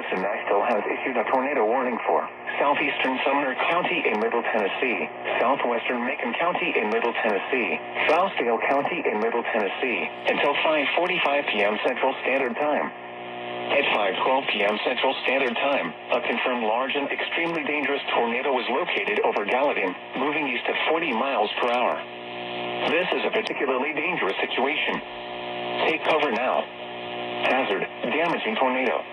Jackson still has issued a tornado warning for southeastern Sumner County in Middle Tennessee, southwestern Macon County in Middle Tennessee, Trousdale County in Middle Tennessee, until 5:45 p.m. Central Standard Time. At 5:12 p.m. Central Standard Time, a confirmed large and extremely dangerous tornado was located over Wlac-Am, moving east at 40 miles per hour. This is a particularly dangerous situation. Take cover now. Hazard, damaging tornado.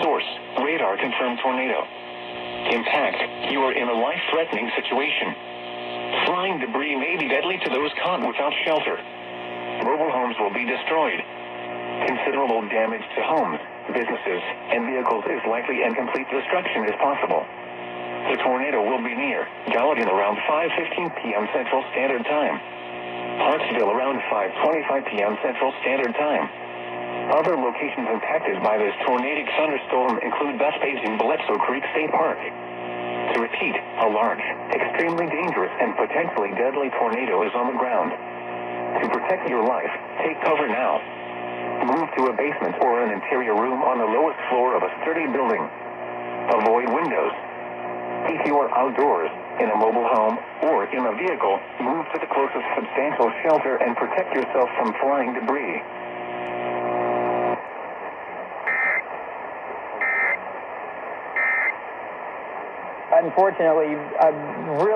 Source, radar confirmed tornado. Impact, you are in a life-threatening situation. Flying debris may be deadly to those caught without shelter. Mobile homes will be destroyed. Considerable damage to homes, businesses, and vehicles is likely, and complete destruction is possible. The tornado will be near Wlac-Am around 5:15 p.m. Central Standard Time. Hartsville around 5:25 p.m. Central Standard Time. Other locations impacted by this tornadic thunderstorm include Bethpage in Bledsoe Creek State Park. To repeat, a large, extremely dangerous, and potentially deadly tornado is on the ground. To protect your life, take cover now. Move to a basement or an interior room on the lowest floor of a sturdy building. Avoid windows. If you are outdoors, in a mobile home, or in a vehicle, move to the closest substantial shelter and protect yourself from flying debris. Unfortunately, really